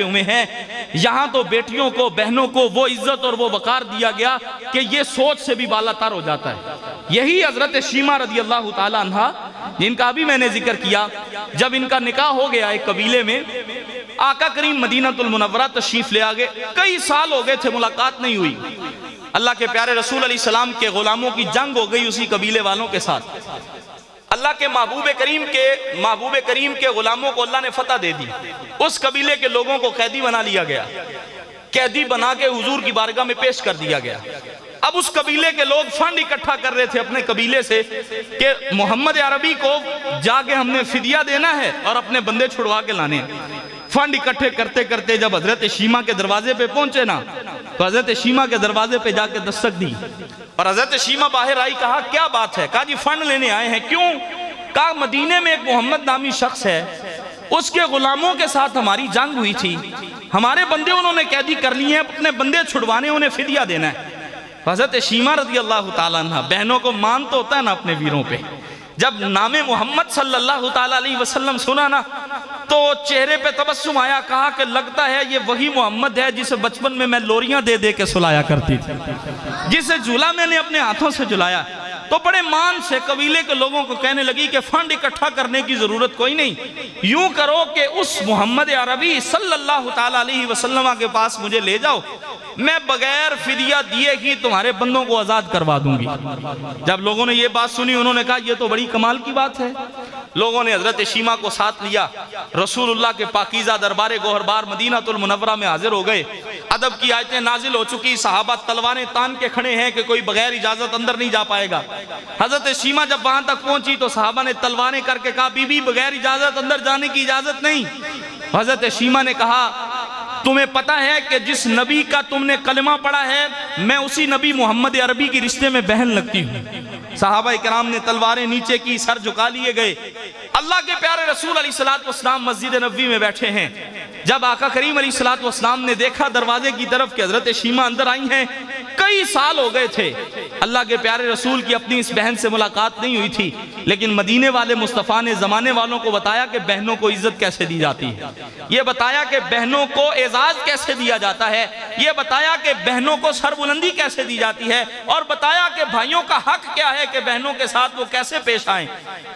हुए हैं। यहाँ तो बेटियों को, बहनों को वो इज्जत और वो वकार दिया गया कि ये सोच से भी बालातर हो जाता है। यही हजरत शीमा रदी अल्लाह ताला अन्हा, जिनका अभी मैंने जिक्र किया, जब इनका निकाह हो गया एक कबीले में, आका करीम मदीनतुल मुनव्वरा तशरीफ ले आ गए। कई साल हो गए थे, मुलाकात नहीं हुई। अल्लाह के प्यारे रसूल अलैहि सलाम के गुलामों की जंग हो गई उसी कबीले वालों के साथ। अल्लाह के महबूब करीम के गुलामों को अल्लाह ने फतह दे दी। उस कबीले के लोगों को कैदी बना लिया गया। कैदी बना के हुजूर की बारगाह में पेश कर दिया गया। अब उस कबीले के लोग फंड इकट्ठा कर रहे थे अपने कबीले से कि मोहम्मद अरबी को जाके हमने फिदिया देना है और अपने बंदे छुड़वा के लाने हैं। फंड इकट्ठे करते करते जब हजरत शीमा के दरवाजे पे पहुंचे ना, तो हजरत शीमा के दरवाजे पे जाके दस्तक दी और हजरत शीमा बाहर आई। कहा क्या बात है? कहा जी फंड लेने आए हैं। क्यों? कहा मदीने में एक मोहम्मद नामी शख्स है, उसके गुलामों के साथ हमारी जंग हुई थी, हमारे बंदे उन्होंने कैदी कर लिए हैं, अपने बंदे छुड़वाने, उन्हें फिदिया देना है। हजरत शीमा रज़ी अल्लाह ताला अन्हा, बहनों को मान तो होता है ना अपने वीरों पे, जब नामे मोहम्मद सल्लल्लाहु ताला अलैहि वसल्लम सुना ना, तो चेहरे पे तबस्सुम आया। कहा कि लगता है ये वही मोहम्मद है जिसे बचपन में मैं लोरियां दे दे के सुलाया करती थी, जिसे झूला मैंने अपने हाथों से झुलाया। तो बड़े मान से कबीले के लोगों को कहने लगी कि फंड इकट्ठा करने की जरूरत कोई नहीं, यूं करो कि उस मोहम्मद अरबी सल्लल्लाहु ताला अलैहि वसल्लम के पास मुझे ले जाओ, मैं बगैर फिदिया दिए ही तुम्हारे बंदों को आजाद करवा दूंगी। जब लोगों ने ये बात सुनी, उन्होंने कहा ये तो बड़ी कमाल की बात है। लोगों ने हजरत शीमा को साथ लिया, रसूलुल्लाह के पाकीज़ा दरबार गोहरबार मदीनतुल मुनव्वरा में हाजिर हो गए। अदब की आयतें नाजिल हो चुकी, सहाबा तलवारें तान के खड़े हैं कि कोई बगैर इजाजत अंदर नहीं जा पाएगा। हजरत शीमा जब वहां तक पहुंची तो सहाबा ने तलवारें करके कहा बीबी बगैर इजाजत अंदर जाने की इजाजत नहीं। हजरत शीमा ने कहा तुम्हें पता है कि जिस नबी का तुमने कलमा पढ़ा है, मैं उसी नबी मोहम्मद अरबी के रिश्ते में बहन लगती हूँ। सहाबा इकराम ने तलवारें नीचे की, सर झुका लिए गए। अल्लाह के प्यारे रसूल अलैहिस्सलातु वस्सलाम मस्जिद नबवी में बैठे हैं। जब आका करीम अलैहिस्सलातु वस्सलाम ने देखा दरवाजे की तरफ कि हजरत शीमा अंदर आई हैं, कई साल हो गए थे अल्लाह के प्यारे रसूल की अपनी इस बहन से मुलाकात नहीं हुई थी, लेकिन मदीने वाले मुस्तफ़ा ने ज़माने वालों को बताया कि बहनों को इज्जत कैसे दी जाती है, ये बताया कि बहनों को एजाज कैसे दिया जाता है, ये बताया कि बहनों को सरबुलंदी कैसे दी जाती है, और बताया कि भाइयों का हक क्या है कि बहनों के साथ वो कैसे पेश आए।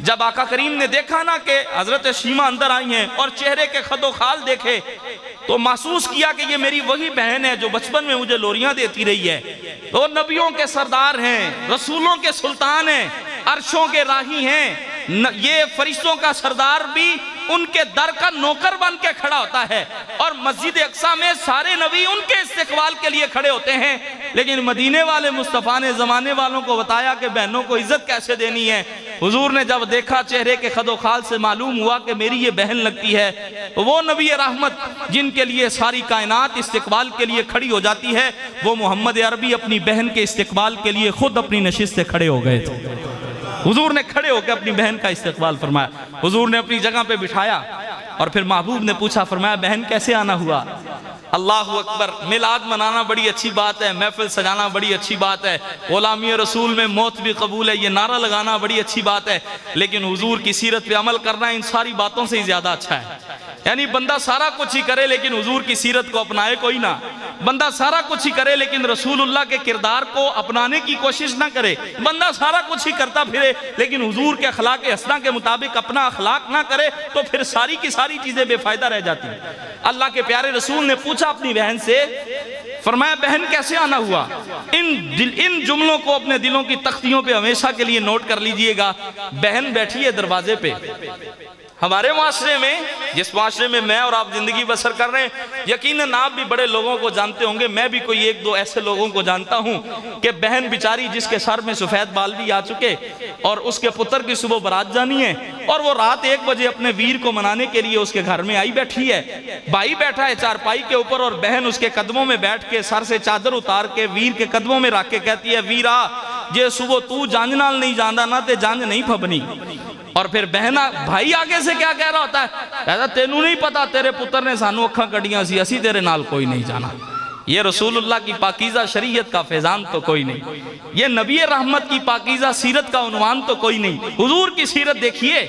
जब आका करीम ने देखा ना कि हजरत शीमा अंदर आई हैं और चेहरे के खदो खाल देखे, तो महसूस किया कि ये मेरी वही बहन है जो बचपन में मुझे लोरियां देती रही है। तो नबियों के सरदार हैं, रसूलों के सुल्तान हैं, अर्शों के राही हैं, ये फरिश्तों का सरदार भी उनके दर का नौकर बन के खड़ा होता है, और मस्जिद अक्सा में सारे नबी उनके इस्तिकबाल के लिए खड़े होते हैं। लेकिन मदीने वाले मुस्तफ़ा ने ज़माने वालों को बताया कि बहनों को इज्जत कैसे देनी है। हुजूर ने जब देखा, चेहरे के खदो खाल से मालूम हुआ कि मेरी ये बहन लगती है। वो नबी रहमत जिनके लिए सारी कायनात इस्तिकबाल के लिए खड़ी हो जाती है, वो मोहम्मद अरबी अपनी बहन के इस्तिकबाल के लिए खुद अपनी नशिस्त से खड़े हो गए थे। हुजूर ने खड़े होकर अपनी बहन का इस्तिकबाल फरमाया। हुजूर ने अपनी जगह पे बिठाया और फिर महबूब ने पूछा, फरमाया बहन कैसे आना हुआ? अल्लाह अकबर। मिलाद मनाना बड़ी अच्छी बात है, महफिल सजाना बड़ी अच्छी बात है, गुलामी रसूल में मौत भी कबूल है, ये नारा लगाना बड़ी अच्छी बात है, लेकिन हुजूर की सीरत पे अमल करना इन सारी बातों से ही ज्यादा अच्छा है। यानी बंदा सारा कुछ ही करे लेकिन हुजूर की सीरत को अपनाए कोई ना, बंदा सारा कुछ ही करे लेकिन रसूलुल्लाह के किरदार को अपनाने की कोशिश ना करे, बंदा सारा कुछ ही करता फिरे लेकिन हुजूर के अखलाक हसना के मुताबिक अपना अखलाक ना करे, तो फिर सारी की सारी चीजें बेफायदा रह जाती हैं। अल्लाह के प्यारे रसूल ने पूछा अपनी बहन से, फरमाया बहन कैसे आना हुआ? इन जुमलों को अपने दिलों की तख्तियों पे हमेशा के लिए नोट कर लीजिएगा। बहन बैठी है दरवाजे पे। हमारे माशरे में, जिस माशरे में मैं और आप जिंदगी बसर कर रहे हैं, यकीनन आप भी बड़े लोगों को जानते होंगे, मैं भी कोई एक दो ऐसे लोगों को जानता हूं कि बहन बिचारी जिसके सर में सफेद बाल भी आ चुके और उसके पुत्र की सुबह बारात जानी है, और वो रात 1 बजे अपने वीर को मनाने के लिए उसके घर में आई बैठी है। भाई बैठा है चारपाई के ऊपर और बहन उसके कदमों में बैठ के सर से चादर उतार के वीर के कदमों में रख के कहती है, वीरा जे सुबह तू जांझ नाल नहीं जाना ना ते जांझ नहीं फबनी। और फिर बहना भाई आगे से क्या कह रहा होता है, कहता तेनू नहीं पता, तेरे पुत्र ने सानू अखा कड़ियां सी, असी तेरे नाल कोई नहीं जाना। ये रसूलुल्लाह की पाकीज़ा शरीयत का फैज़ान तो कोई नहीं, ये नबी रहमत की पाकीज़ा सीरत का उन्वान तो कोई नहीं। हुजूर की सीरत देखिए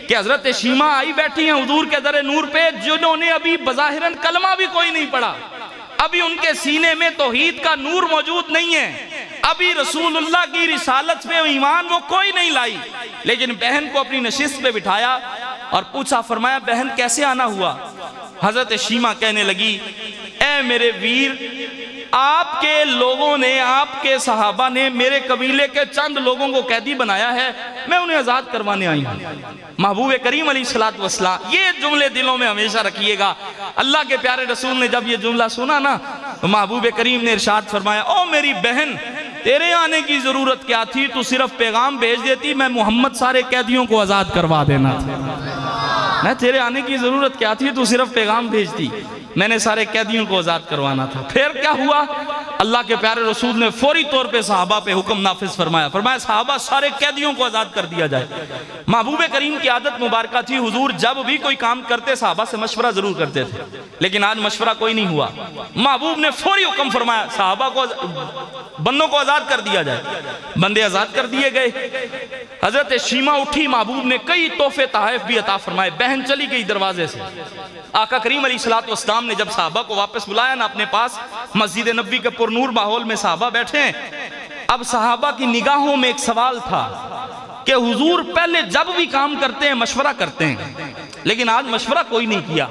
कि हजरत शीमा आई बैठी हैं हुजूर के दर नूर पे, जिन्होंने अभी बज़ाहिरन कलमा भी कोई नहीं पढ़ा, अभी उनके सीने में तौहीद का नूर मौजूद नहीं है, अभी रसूलुल्लाह की रिसालत पे ईमान वो कोई नहीं लाई, लेकिन बहन को अपनी नशिस्त पे बिठाया और पूछा, फरमाया बहन कैसे आना हुआ? हजरत शीमा कहने लगी, ए मेरे वीर, आपके लोगों ने, आपके सहाबा ने मेरे कबीले के चंद लोगों को कैदी बनाया है, मैं उन्हें आज़ाद करवाने आई हूँ। महबूब करीम अलैहिस्सलातु वस्सलाम, ये जुमले दिलों में हमेशा रखिएगा। अल्लाह के प्यारे रसूल ने जब ये जुमला सुना ना, तो महबूब करीम ने इरशाद फरमाया, ओ मेरी बहन, तेरे आने की जरूरत क्या थी? तू सिर्फ पैगाम भेज देती, मैं मोहम्मद सारे कैदियों को आज़ाद करवा देना था। मैं तेरे आने की जरूरत क्या थी? तू सिर्फ पैगाम भेजती, मैंने सारे कैदियों को आज़ाद करवाना था। फिर क्या हुआ? अल्लाह के प्यारे रसूल ने फौरी तौर पे सहाबा पे हुक्म नाफिज फरमाया, फरमाया सहाबा सारे कैदियों को आज़ाद कर दिया जाए। महबूब करीम की आदत मुबारक थी, हुजूर जब भी कोई काम करते सहाबा से मशवरा जरूर करते थे, लेकिन आज मशवरा कोई नहीं हुआ। महबूब ने फौरी हुक्म फरमाया, सहाबा को, बंदों को आज़ाद कर दिया जाए। बंदे आज़ाद कर दिए गए। हजरत शीमा उठी, महबूब ने कई तोहफे तहफ़ भी अता फरमाए। बहन चली गई दरवाजे से। आका करीम अलैहिस्सलातु वस्सलाम ने जब सहाबा को वापस बुलाया ना अपने पास, मस्जिद नबी के पुरनूर माहौल में सहाबा बैठे हैं। अब सहाबा की निगाहों में एक सवाल था कि हुजूर पहले जब भी काम करते हैं मशवरा करते हैं, लेकिन आज मशवरा कोई नहीं किया।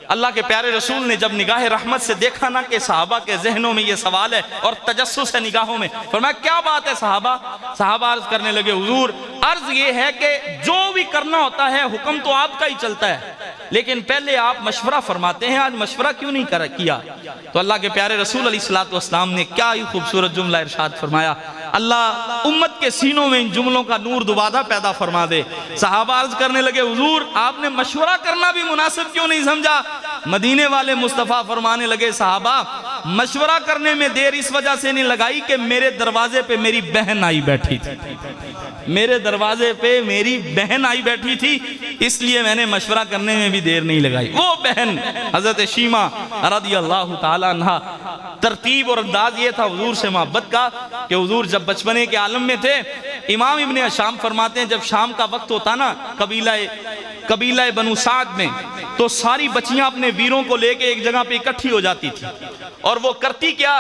अल्लाह के प्यारे रसूल ने जब निगाह रहमत से देखा ना कि सहाबा के जहनों में ये सवाल है और तजस्सुस है निगाहों में, फरमाया क्या बात है सहाबा? सहाबा अर्ज करने लगे, हुजूर अर्ज ये है कि जो भी करना होता है हुक्म तो आपका ही चलता है, लेकिन पहले आप मशवरा फरमाते हैं, आज मशवरा क्यों नहीं किया? तो अल्लाह के प्यारे रसूल अलैहिस्सलातु वस्सलाम ने क्या ही खूबसूरत जुमला इरशाद फरमाया, अल्लाह उम्मत के सीनों में इन जुमलों का नूर दोबारा पैदा फरमा दे। सहाबा अर्ज करने लगे, हुजूर आपने मशवरा करना भी मुनासिब क्यों नहीं समझा? मदीने वाले मुस्तफ़ा फरमाने लगे, सहाबा मशवरा करने में देर इस वजह से नहीं लगाई कि मेरे दरवाजे पे मेरी बहन आई बैठी थी, मेरे दरवाजे पे मेरी बहन आई बैठी थी, इसलिए मैंने मशवरा करने में भी देर नहीं लगाई। वो बहन हजरत शीमा रदियल्लाहु ताला अन्हा। तरतीब और अंदाज ये था हुजूर से मोहब्बत का कि हुजूर जब बचपने के आलम में थे, इमाम इब्ने हशाम फरमाते हैं जब शाम का वक्त होता ना कबीला बनु साद में, तो सारी बच्चियां अपने वीरों को लेके एक जगह पे इकट्ठी हो जाती थी और वो करती क्या,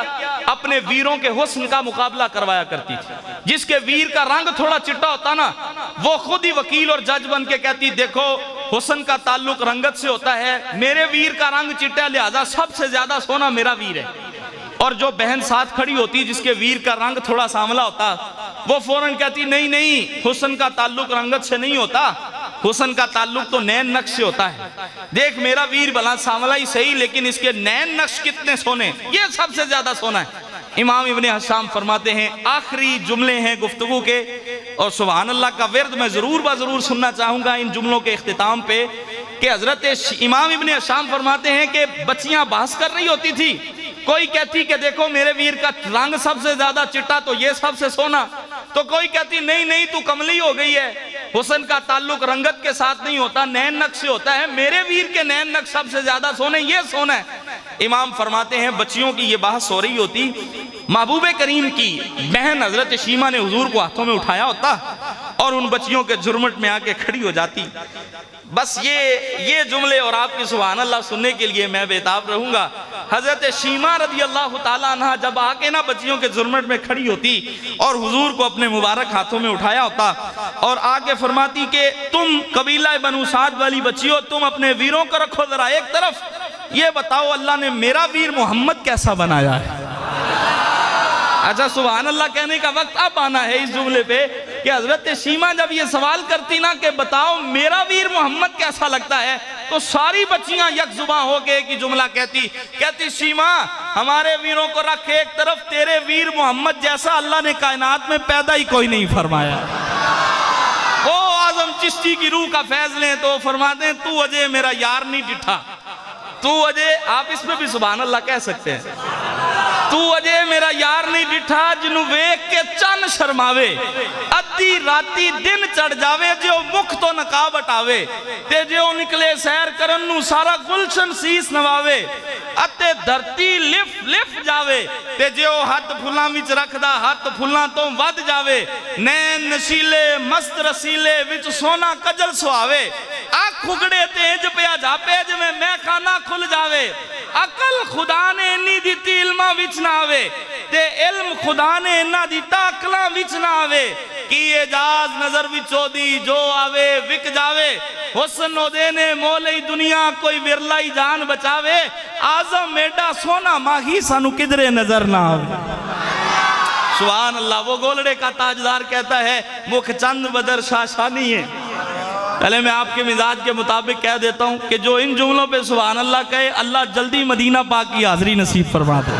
अपने वीरों के हुस्न का मुकाबला करवाया करती थी। जिसके वीर का रंग थोड़ा चिट्टा होता ना, वो खुद ही वकील और जज बन के कहती, देखो हुस्न का ताल्लुक रंगत से होता है, मेरे वीर का रंग चिट्टा, लिहाजा सबसे ज्यादा सोना मेरा वीर है। और जो बहन साथ खड़ी होती जिसके वीर का रंग थोड़ा सांवला होता, वो फौरन कहती, नहीं नहीं, हुस्न का ताल्लुक रंगत से नहीं होता, हुस्न का ताल्लुक तो नैन नक्श से होता है। देख मेरा वीर भला सांवला ही सही, लेकिन इसके नैन नक्श कितने सोने, ये सबसे ज्यादा सोना है। इमाम इब्ने हशाम फरमाते हैं, आखिरी जुमले हैं गुफ्तगू के, और सुभान अल्लाह का विर्द मैं जरूर जरूर सुनना चाहूंगा इन जुमलों के इख्तिताम पे, कि हजरत इमाम इब्ने हशाम फरमाते हैं कि बच्चियां बहस कर रही होती थी, कोई कहती कि देखो मेरे वीर का रंग सबसे ज्यादा चिट्टा तो ये सबसे सोना, तो कोई कहती नहीं नहीं तू कमली हो गई है, हुस्न का ताल्लुक रंगत के साथ नहीं होता, नैन नक्श से होता है, मेरे वीर के नैन नक्श सबसे ज्यादा सोने, ये सोना है। इमाम फरमाते हैं बच्चियों की ये बहस हो रही होती, महबूब करीम की बहन हजरत शीमा ने हुजूर को हाथों में उठाया होता और उन बच्चियों के झुरमुट में आके खड़ी हो जाती। बस ये जुमले और आपकी सुभान अल्लाह सुनने के लिए मैं बेताब रहूंगा। हजरत शीमा रदियल्लाहु ताला अन्हा जब आके ना बच्चियों के जुर्मट में खड़ी होती और हुजूर को अपने मुबारक हाथों में उठाया होता और आके फरमाती कि तुम कबीला बनु साद वाली बच्चियों, तुम अपने वीरों को रखो जरा एक तरफ, ये बताओ अल्लाह ने मेरा वीर मोहम्मद कैसा बनाया है। अच्छा सुभान अल्लाह कहने का वक्त अब आना है इस जुमले पे कि हजरत शीमा जब ये सवाल करती ना कि बताओ मेरा वीर मोहम्मद कैसा लगता है, तो सारी बच्चियां यकजुबां हो गए कि जुमला कहती शीमा हमारे वीरों को रख एक तरफ, तेरे वीर मोहम्मद जैसा अल्लाह ने कायनात में पैदा ही कोई नहीं फरमाया। वो आजम चिश्ती की रूह का फैज लें तो फरमाते हैं तू अजय मेरा यार नहीं डिठा, तू अजय, आप इसमें भी सुभान अल्लाह कह सकते हैं, तू अजे मेरा यार नहीं डिठा जिन्हू वेख के चन शर्मावे, अद्धी राती दिन चढ़ जावे जो मुख तो नकाब हटावे, ते जो निकले सैर करन नू सारा गुलशन सीस नवावे, अते धरती लिफ लिफ जावे, ते जो हाथ फुल्लां विच रखदा हाथ फुल्लां तो वध जावे, नैन नशीले मस्त रसीले विच सोना कजल सुहावे, अख उगड़े तेज पिया जापे जिवें मैं खाना खुल जावे, अकल खुदा ने इन्नी दिती इल्मा विच ना आवे, ते इल्म खुदा ने इन्ना दिता अकलां विच ना आवे, की एजाज नजर विचों दी जो आवे विक जावे, हुस्न ओदे ने मोल ही दुनिया कोई विरला ही जान बचावे, आजम एडा सोना माही सानू किधरे नजर ना आवे। सुभान अल्लाह। वो गोलड़े का ताजदार कहता है मुख चंद बदर शाशानी है। पहले मैं आपके मिजाज के मुताबिक कह देता हूं कि जो इन जुमलों पे सुभान अल्लाह कहे, अल्लाह जल्दी मदीना पाक की हाजरी नसीब फरमा दे।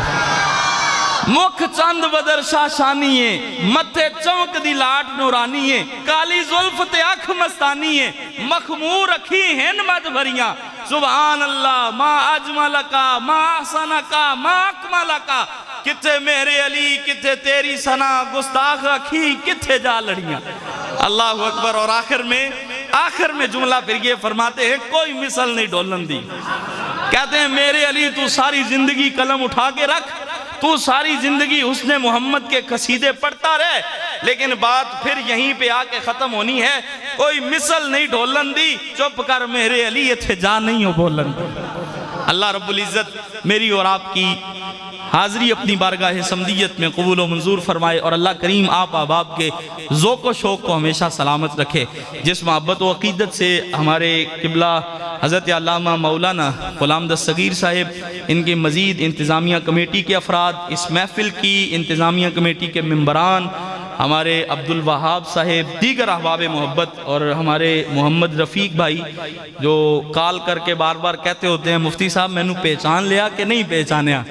मुख चंद बदर शाशानी है, मथे चमक दी लाट नूरानी है, काली जुल्फ ते अख मस्तानी है, मखमूर अखी हिन मद भरियां, सुभान अल्लाह। मां अजमल का मां अहसन का मां अकमल का, किथे मेरे अली किथे तेरी सना, गुस्ताख अखी किथे जा लड़ियां। अल्लाह अकबर। और आखिर में जुमला फिर ये फरमाते हैं कोई मिसल नहीं डोलन दी। कहते हैं मेरे अली तू सारी जिंदगी कलम उठा के रख, तू सारी जिंदगी हुस्ने मोहम्मद के कसीदे पढ़ता रहे, लेकिन बात फिर यहीं पे आके खत्म होनी है, कोई मिसल नहीं ढोलन दी, चुप कर मेरे अली इत्थे जा नहीं हो बोलन। अल्लाह रब्बुल इज़्ज़त मेरी और आपकी हाज़री अपनी बारगाह समदियत में कबूल व मंजूर फरमाए, और अल्लाह करीम आप अहबाब के ज़ौक़ व शौक़ को हमेशा सलामत रखे। जिस मोहब्बत व अक़ीदत से हमारे क़िबला हज़रत अल्लामा मौलाना ग़ुलाम दस्तगीर साहिब, इनके मज़ीद इंतज़ामिया कमेटी के अफराद, इस महफ़िल की इंतज़ामिया कमेटी के मेंबरान, हमारे अब्दुल वहाब साहेब, दीगर अहबाब मोहब्बत और हमारे मोहम्मद रफ़ीक भाई जो कॉल करके बार बार कहते होते हैं मुफ्ती साहब मैंने पहचान लिया कि नहीं पहचाना,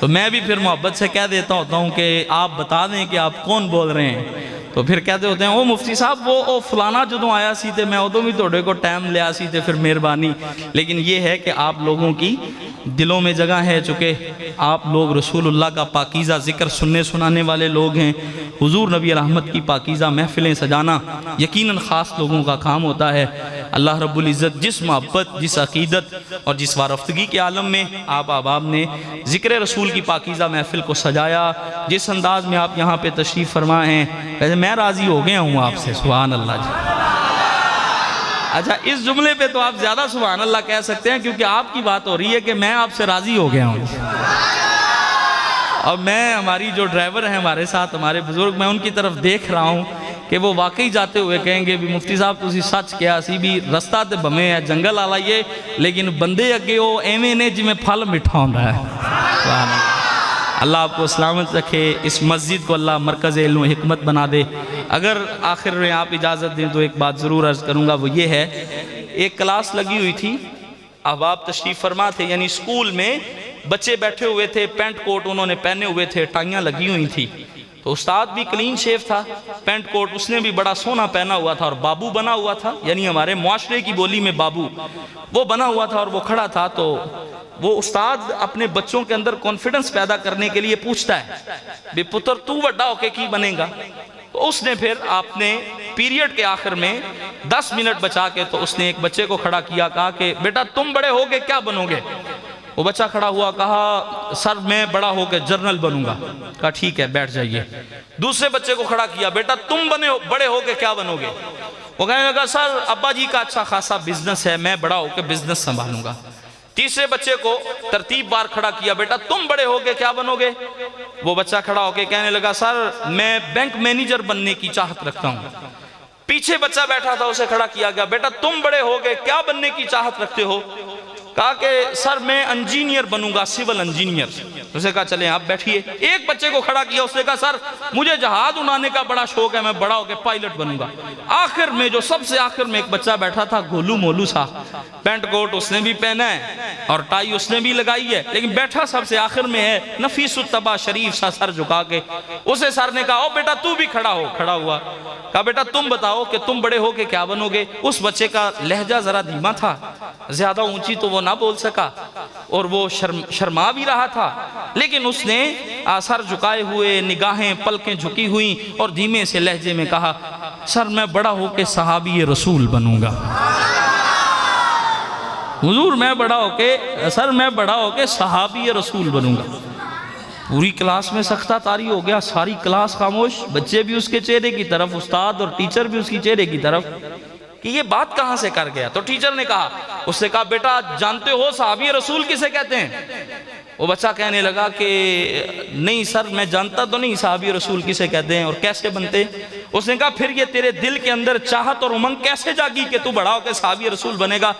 तो मैं भी फिर मोहब्बत से कह देता होता हूँ कि आप बता दें कि आप कौन बोल रहे हैं। तो फिर कहते होते हैं ओ मुफ्ती साहब वो फलाना जो आया सी ते मैं उदों भी थोड़े को टाइम लिया सी ते फिर मेहरबानी। लेकिन ये है कि आप लोगों की दिलों में जगह है, चूँकि आप लोग रसूलुल्लाह का पाकीज़ा ज़िक्र सुनने सुनाने वाले लोग हैं। हुजूर नबी रहमत की पाकीज़ा महफ़िलें सजाना यकीनन ख़ास लोगों का काम होता है। अल्लाह रब्बुल इज़्ज़त जिस मोहब्बत, जिस अक़ीदत और जिस वारफ़्तगी के आलम में आप अहबाब ने ज़िक्र रसूल की पाकीज़ा महफ़िल को सजाया, जिस अंदाज़ में आप यहाँ पे तशरीफ़ फरमा हैं, वैसे मैं राज़ी हो गया हूँ आपसे। सुभान अल्लाह जी। अच्छा, इस जुमले पे तो आप ज़्यादा सुभान अल्लाह कह सकते हैं क्योंकि आपकी बात हो रही है कि मैं आपसे राज़ी हो गया हूँ। और मैं, हमारी जो ड्राइवर हैं हमारे साथ, हमारे बुज़ुर्ग, मैं उनकी तरफ देख रहा हूँ कि वो वाकई जाते हुए कहेंगे भी मुफ्ती साहब तुसी सच किया सी भी रस्ता तो भमे है जंगल वाला ये, लेकिन बंदे अगे वो एवें ने जिमें फल मिठा होता है। अल्लाह आपको सलामत रखे, इस मस्जिद को अल्लाह मरकज़ इल्म व हिकमत बना दे। अगर आखिर में आप इजाज़त दें तो एक बात ज़रूर अर्ज़ करूँगा, वो ये है, एक क्लास लगी हुई थी, अहबाब तशरीफ़ फरमा थे, यानी स्कूल में बच्चे बैठे हुए थे, पेंट कोट उन्होंने पहने हुए थे, टाइयाँ लगी हुई थी, तो उस्ताद भी क्लीन शेव था, पेंट कोट उसने भी बड़ा सोना पहना हुआ था, और बाबू बना हुआ था, यानी हमारे मुआशरे की बोली में बाबू, वो बना हुआ था और वो खड़ा था। तो वो उस्ताद अपने बच्चों के अंदर कॉन्फिडेंस पैदा करने के लिए पूछता है बे पुत्र तू बड़ा होके की बनेगा। तो उसने फिर आपने पीरियड के आखिर में 10 मिनट बचा के तो उसने एक बच्चे को खड़ा किया, कहा कि बेटा तुम बड़े होके क्या बनोगे। वो बच्चा खड़ा हुआ, कहा सर मैं बड़ा होकर जनरल बनूंगा। कहा ठीक है बैठ जाइए। दूसरे बच्चे को खड़ा किया, बेटा तुम बड़े होके क्या बनोगे। वो कहने लगा सर अब्बा जी का अच्छा खासा बिजनेस है, मैं बड़ा होकर बिजनेस संभालूंगा। तीसरे बच्चे को तरतीब बार खड़ा किया, बेटा तुम बड़े होके क्या बनोगे। वो बच्चा खड़ा होके कहने लगा सर मैं बैंक मैनेजर बनने की चाहत रखता हूँ। पीछे बच्चा बैठा था उसे खड़ा किया गया, बेटा तुम बड़े होके क्या बनने की चाहत रखते हो। कहा कि सर मैं इंजीनियर बनूंगा, सिविल इंजीनियर। उसे कहा चले आप बैठिए। एक बच्चे को खड़ा किया, उसने कहा सर मुझे जहाज उड़ाने का बड़ा शौक है, मैं बड़ा होकर पायलट बनूंगा। आखिर में जो सबसे आखिर में एक बच्चा बैठा था, गोलू मोलू सा, पेंट कोट उसने भी पहना है और टाई उसने भी लगाई है, लेकिन बैठा सबसे आखिर में है, नफीसुत्तबा शरीफ सा सर झुका के। उसे सर ने कहा ओ बेटा तू भी खड़ा हो। खड़ा हुआ, कहा बेटा तुम बताओ कि तुम बड़े हो के क्या बनोगे। उस बच्चे का लहजा जरा धीमा था, ज्यादा ऊंची तो वो ना बोल सका और वो शर्मा भी रहा था, लेकिन उसने सर झुकाए हुए, निगाहें पलकें झुकी हुई और धीमे से लहजे में कहा, सर मैं बड़ा होके सहाबी रसूल बनूंगा। हुजूर मैं बड़ा होके सहाबी रसूल बनूंगा। पूरी क्लास में सख्ता तारी हो गया, सारी क्लास खामोश, बच्चे भी उसके चेहरे की तरफ, उस्ताद और टीचर भी उसकी चेहरे की तरफ कि ये बात कहाँ से कर गया। तो टीचर ने कहा, उससे कहा बेटा जानते हो सहाबी रसूल किसे कहते हैं? वो बच्चा कहने लगा कि नहीं सर मैं जानता तो नहीं सहाबी रसूल किसे कहते हैं और कैसे बनते। उसने कहा फिर ये तेरे दिल के अंदर चाहत और उमंग कैसे जागी कि तू बड़ा होकर सहाबी रसूल बनेगा?